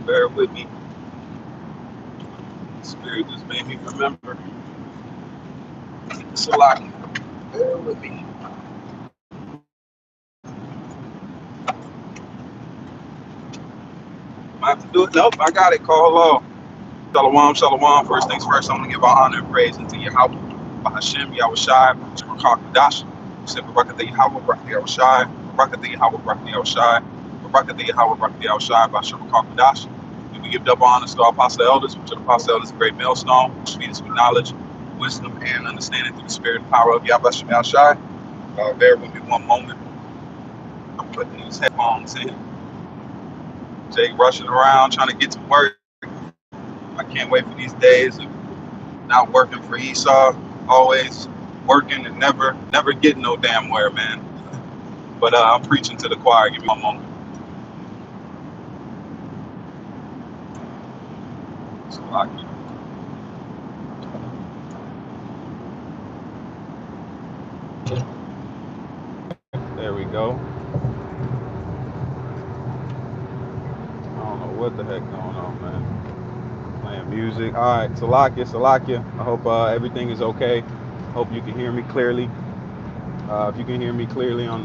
Bear with me. Spirit just made me remember. It's a lot. Bear with me. I have to do it. Nope, I got it. Call law. Shalom, shalom. First things first, I'm going to give our honor and praise into Yahweh, Bahashem, Yahweh Shai, Shemar Kadash, Shem Barakatah Yahweh, Barakatah Yahweh Shai, Barakatah Yahweh, Barakatah Yahweh Shai, Barakatah Yahweh, Barakatah Yahweh Shai, Bahashem Kadash. And we give double honors to our apostle elders, which are the apostle elders, a great millstone, which feed us with knowledge, wisdom, and understanding through the spirit and power of Yahweh Shem Shai. Bear with me one moment. I'm putting these headphones in. Jay rushing around trying to get to work. I can't wait for these days of not working for Esau, always working and never getting no damn where, man. But I'm preaching to the choir. Give me a moment. So there we go. I don't know what the heck going on, man. Playing music. All right, Salakia. I hope everything is okay. Hope you can hear me clearly. If you can hear me clearly on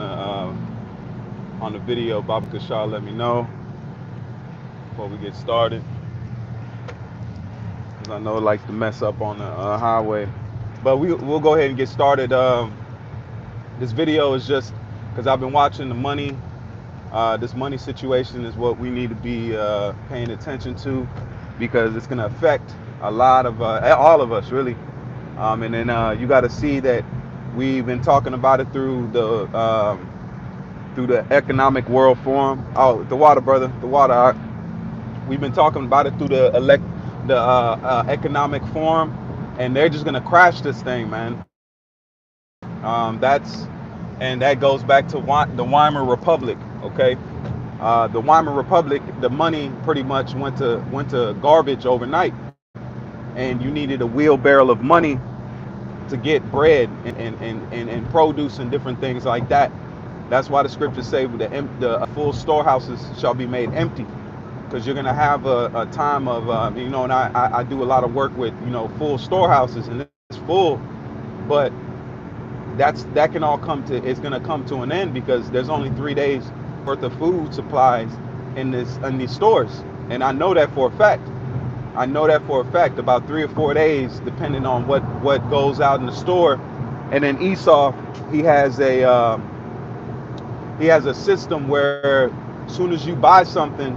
the video, Baba Kashar, let me know before we get started. Because I know it likes to mess up on the highway. But we'll go ahead and get started. This video is just because I've been watching the money. This money situation is what we need to be paying attention to, because it's going to affect a lot of all of us, really. And then you got to see that we've been talking about it through the Economic World Forum. Oh, the water, brother, the water. We've been talking about it through the Economic Forum, and they're just going to crash this thing, man. That goes back to the Weimar Republic. Okay, the Weimar Republic, the money pretty much went to garbage overnight, and you needed a wheelbarrow of money to get bread and produce and different things like that. That's why the scriptures say the full storehouses shall be made empty, because you're gonna have a time of and I do a lot of work with full storehouses, and it's full, but that can all it's going to come to an end, because there's only 3 days worth of food supplies in these stores. And I know that for a fact. About 3 or 4 days, depending on what goes out in the store. And then Esau, he has a system where as soon as you buy something,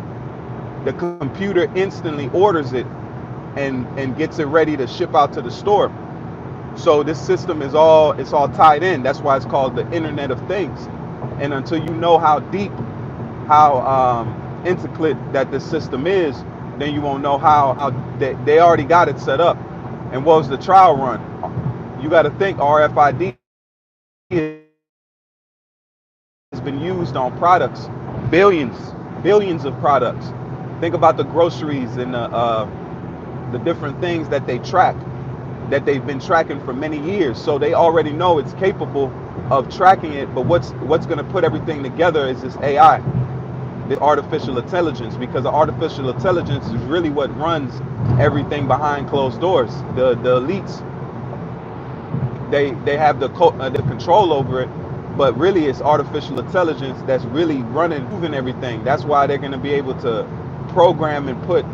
the computer instantly orders it and gets it ready to ship out to the store. So this system it's all tied in. That's why it's called the Internet of Things. And until you know how deep, how intricate that this system is, then you won't know how they already got it set up. And what was the trial run? You got to think RFID has been used on products, billions of products. Think about the groceries and the different things that they track, that they've been tracking for many years. So they already know it's capable of tracking it. But what's going to put everything together is this AI, this artificial intelligence, because the artificial intelligence is really what runs everything behind closed doors. The elites, they have the control over it, but really it's artificial intelligence that's really moving everything. That's why they're going to be able to program and put,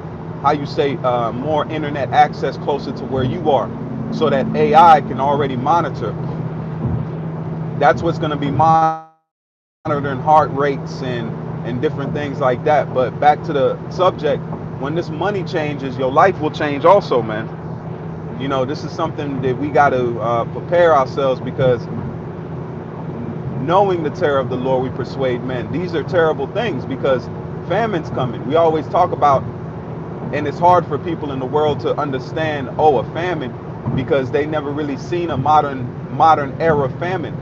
how you say, more internet access closer to where you are, so that AI can already monitor. That's what's going to be monitoring heart rates and different things like that. But back to the subject, when this money changes, your life will change also, man. This is something that we got to prepare ourselves, because knowing the terror of the Lord, we persuade men. These are terrible things, because famine's coming. We always talk about, and it's hard for people in the world to understand, a famine, because they never really seen a modern era famine.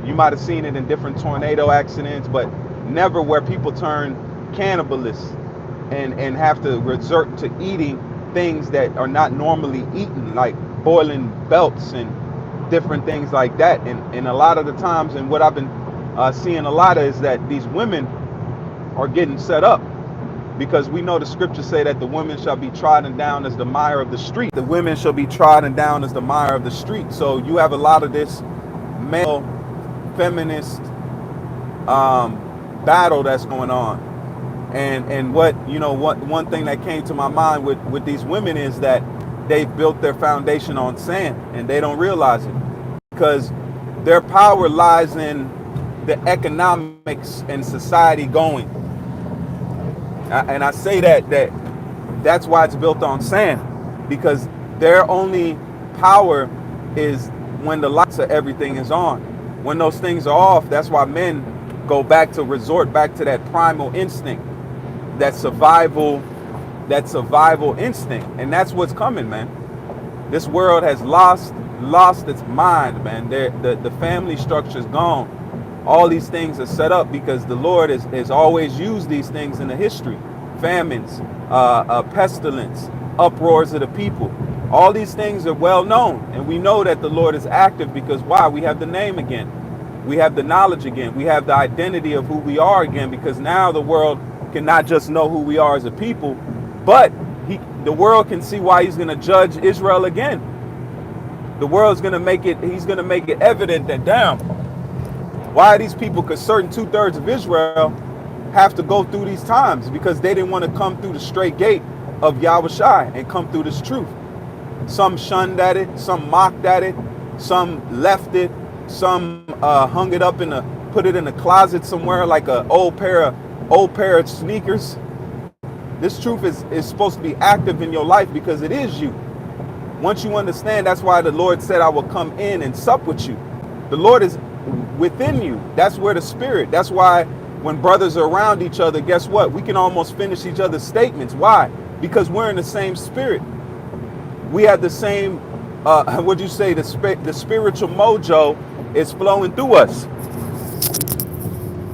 You might have seen it in different tornado accidents, but never where people turn cannibalists and have to resort to eating things that are not normally eaten, like boiling belts and different things like that. And a lot of the times, and what I've been seeing a lot of, is that these women are getting set up. because we know the scriptures say that the women shall be trodden down as the mire of the street. The women shall be trodden down as the mire of the street. So you have a lot of this male feminist battle that's going on. And what, one thing that came to my mind with these women is that they've built their foundation on sand, and they don't realize it, because their power lies in the economics and society going. And I say that's why it's built on sand, because their only power is when the lights of everything is on. When those things are off, that's why men resort back to that primal instinct, that survival instinct. And that's what's coming, man. This world has lost its mind, man. The family structure's gone. All these things are set up because the Lord has always used these things in the history. Famines, pestilence, uproars of the people. All these things are well known. And we know that the Lord is active because why? We have the name again. We have the knowledge again. We have the identity of who we are again, because now the world can not just know who we are as a people, but the world can see why he's going to judge Israel again. The world's going to make it, he's going to make it evident that, damn, why are these people, because certain 2/3 of Israel have to go through these times because they didn't want to come through the straight gate of Yahushua and come through this truth. Some shunned at it, some mocked at it, some left it, some hung it up put it in a closet somewhere like an old pair of sneakers. This truth is supposed to be active in your life because it is you. Once you understand, that's why the Lord said, I will come in and sup with you. The Lord is within you. That's where the spirit. That's why when brothers are around each other, guess what? We can almost finish each other's statements. Why? Because we're in the same spirit. We have the same, what'd you say? The spiritual mojo is flowing through us.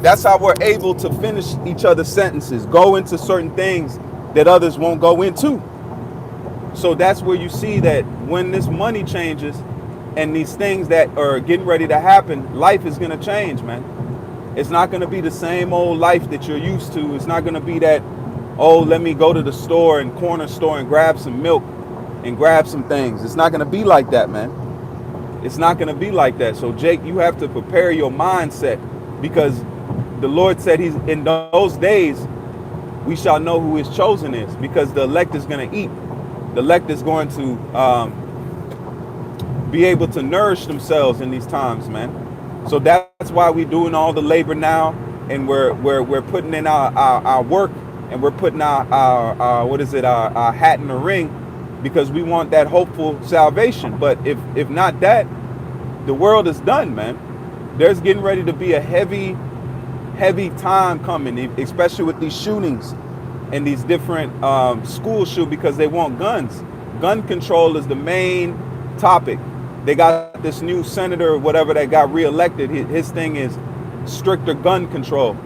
That's how we're able to finish each other's sentences, go into certain things that others won't go into. So that's where you see that when this money changes and these things that are getting ready to happen, life is going to change, man. It's not going to be the same old life that you're used to. It's not going to be that, oh, let me go to the store and corner store and grab some milk and grab some things. It's not going to be like that, man. It's not going to be like that. So, Jake, you have to prepare your mindset, because the Lord said he's in those days, we shall know who his chosen is, because the elect is going to eat. The elect is going to be able to nourish themselves in these times, man. So that's why we're doing all the labor now, and we're putting in our work, and we're putting our hat in the ring, because we want that hopeful salvation. But if not that, the world is done, man. There's getting ready to be a heavy time coming, especially with these shootings and these different school shootings, because they want guns. Gun control is the main topic. They got this new senator or whatever that got reelected. His thing is stricter gun control,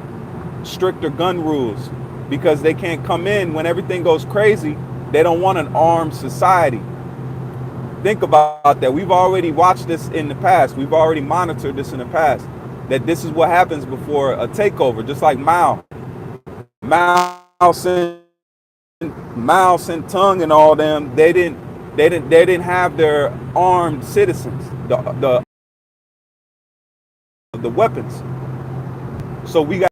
stricter gun rules, because they can't come in when everything goes crazy. They don't want an armed society. Think about that. We've already watched this in the past. We've already monitored this in the past, that this is what happens before a takeover. Just like Mao Zedong and all them, they didn't have their armed citizens, the weapons. So we got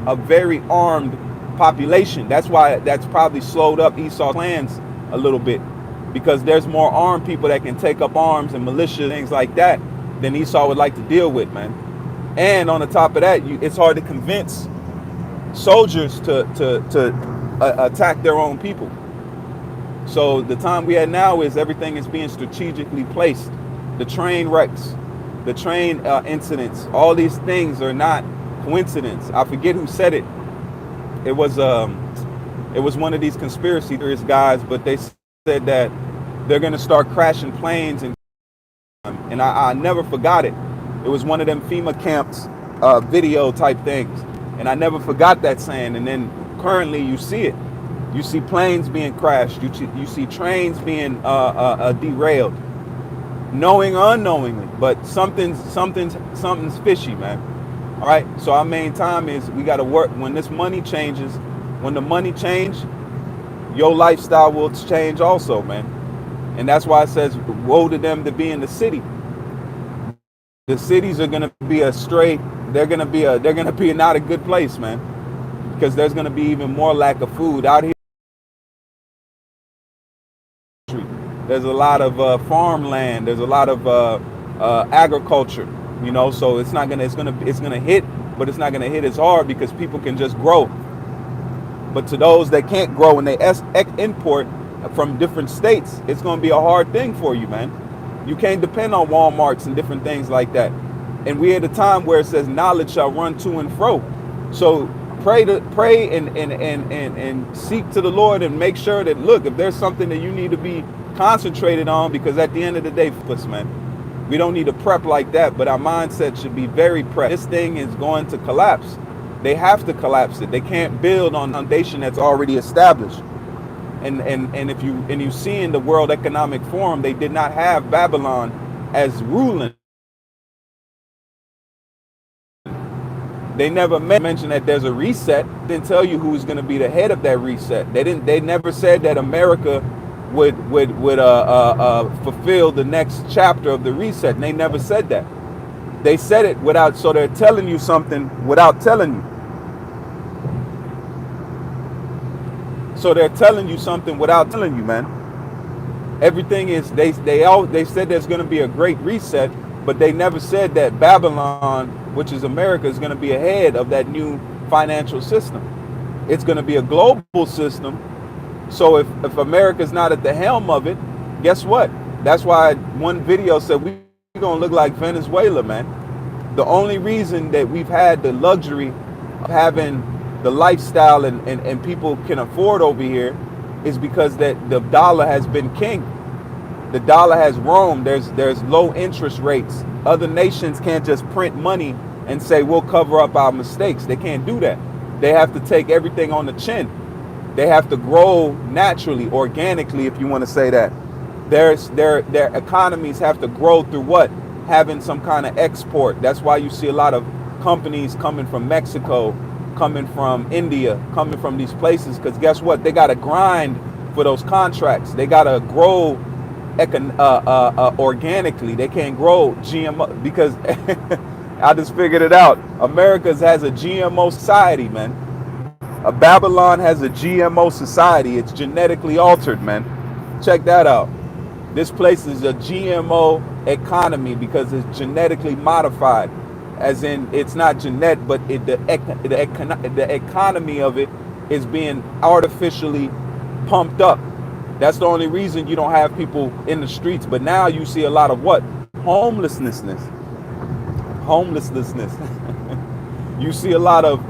a very armed population. That's why that's probably slowed up Esau's plans a little bit, because there's more armed people that can take up arms and militia, things like that, than Esau would like to deal with, man. And on the top of that, it's hard to convince soldiers to attack their own people. So the time we had now is everything is being strategically placed. The train wrecks, the train incidents, all these things are not coincidence. I forget who said it. It was one of these conspiracy theorist guys, but they said that they're going to start crashing planes, and I never forgot it. It was one of them FEMA camps video type things, and I never forgot that saying. And then currently you see it. You see planes being crashed. You see trains being derailed, knowing or unknowingly. But something's fishy, man. All right. So our main time is we got to work. When this money changes, When the money change, your lifestyle will change also, man. And that's why it says, woe to them to be in the city. The cities are gonna be a straight, they're gonna be not a good place, man. Because there's gonna be even more lack of food out here. There's a lot of farmland. There's a lot of agriculture. You know, so it's gonna hit, but it's not gonna hit as hard because people can just grow. But to those that can't grow and they import from different states, it's gonna be a hard thing for you, man. You can't depend on Walmarts and different things like that. And we're at a time where it says knowledge shall run to and fro. So pray and seek to the Lord and make sure that, look, if there's something that you need to be concentrated on, because at the end of the day, man, we don't need to prep like that, but our mindset should be very prep. This thing is going to collapse. They have to collapse it. They can't build on a foundation that's already established. And if you see in the World Economic Forum, they did not have Babylon as ruling. They never mentioned that there's a reset. Didn't tell you who's going to be the head of that reset. They never said that America would fulfill the next chapter of the reset. And they never said that. They said it without, so they're telling you something without telling you. So they're telling you something without telling you, man. Everything is, they said there's going to be a great reset, but they never said that Babylon, which is America, is going to be ahead of that new financial system. It's going to be a global system. So if America's not at the helm of it, guess what? That's why one video said we're going to look like Venezuela, man. The only reason that we've had the luxury of having the lifestyle and people can afford over here is because that the dollar has been king. The dollar has roamed. There's low interest rates. Other nations can't just print money and say we'll cover up our mistakes. They can't do that. They have to take everything on the chin. They have to grow naturally, organically, if you want to say that. Their economies have to grow through what? Having some kind of export. That's why you see a lot of companies coming from Mexico, coming from India, coming from these places, because guess what? They got to grind for those contracts. They got to grow organically. They can't grow GMO because I just figured it out. America has a GMO society, man. Babylon has a GMO society. It's genetically altered, man. Check that out. This place is a GMO economy because it's genetically modified. As in, it's not genetic, but the economy of it is being artificially pumped up. That's the only reason you don't have people in the streets. But now you see a lot of what? Homelessness. You see a lot of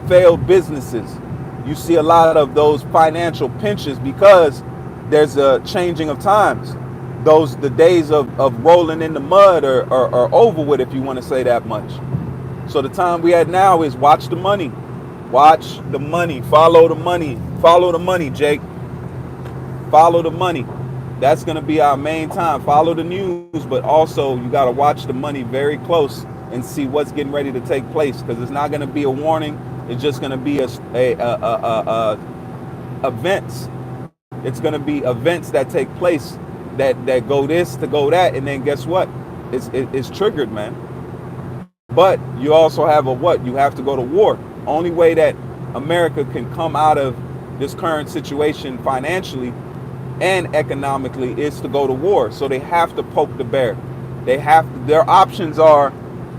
failed businesses. You see a lot of those financial pinches because there's a changing of times. The days of rolling in the mud are over with, if you want to say that much. So the time we at now is watch the money. Watch the money. Follow the money. Follow the money, Jake. Follow the money. That's going to be our main time. Follow the news, but also you got to watch the money very close and see what's getting ready to take place, because it's not going to be a warning. It's just going to be events. It's going to be events that take place that go this to go that, and then guess what? It's triggered, man. But you also have you have to go to war. Only way that America can come out of this current situation financially and economically is to go to war. So they have to poke the bear. Their options are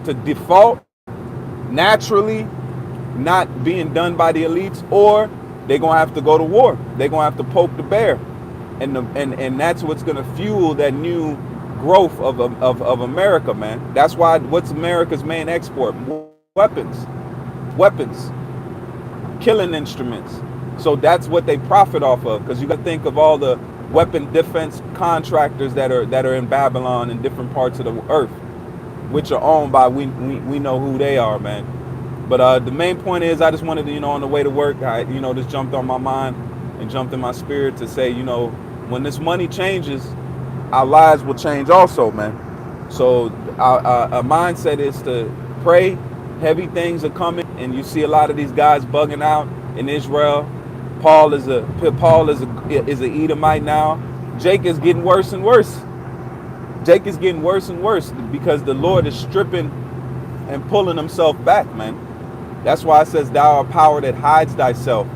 to default naturally, not being done by the elites, or they're gonna have to go to war. They're gonna have to poke the bear. And that's what's going to fuel that new growth of America, man. That's why, what's America's main export? Weapons, killing instruments. So that's what they profit off of, because you got to think of all the weapon defense contractors that are in Babylon and different parts of the earth, which are owned by, we know who they are, man. But the main point is, I just wanted to, on the way to work, this jumped on my mind and jumped in my spirit to say, when this money changes, our lives will change also, man. So our mindset is to pray. Heavy things are coming, and you see a lot of these guys bugging out in Israel. Paul is a Edomite now. Jake is getting worse and worse. Jake is getting worse and worse because the Lord is stripping and pulling himself back, man. That's why it says, thou art power that hides thyself.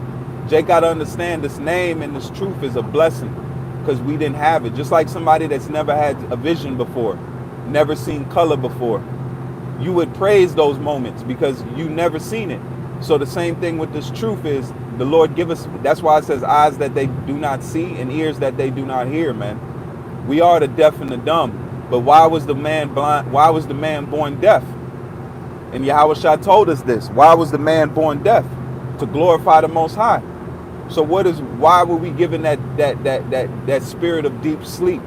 Jake got to understand this name and this truth is a blessing because we didn't have it. Just like somebody that's never had a vision before, never seen color before. You would praise those moments because you never seen it. So the same thing with this truth is the Lord give us, that's why it says eyes that they do not see and ears that they do not hear, man. We are the deaf and the dumb. But why was the man blind? Why was the man born deaf? And Yahushua told us this. Why was the man born deaf? To glorify the Most High. So why were we given that spirit of deep sleep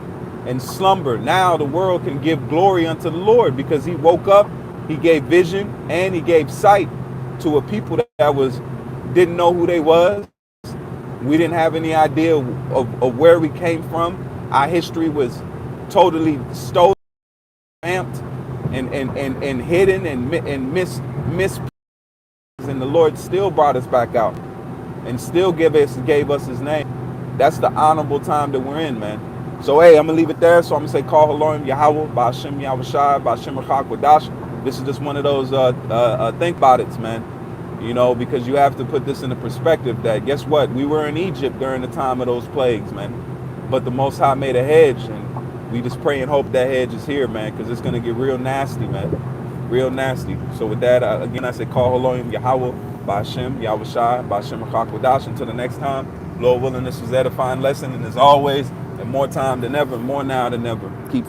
and slumber? Now the world can give glory unto the Lord because he woke up, he gave vision, and he gave sight to a people that didn't know who they was. We didn't have any idea of where we came from. Our history was totally stolen, amped, and hidden and missed. And the Lord still brought us back out and still gave us his name. That's the honorable time that we're in, man. So, hey, I'm going to leave it there. So I'm going to say, call Haloim Yahweh, Ba'ashem Yahushai, Ba'ashem Rachak Wadash. This is just one of those think about it, man. You know, because you have to put this in the perspective that, guess what? We were in Egypt during the time of those plagues, man. But the Most High made a hedge, and we just pray and hope that hedge is here, man, because it's going to get real nasty, man. Real nasty. So with that, again, I say, call Haloim Yahweh, Ba'ashem Yahushai, Ba'ashem Rachak Wadash. Until the next time, Lord willing, this was an edifying lesson, and as always, and more time than ever, more now than ever. Keep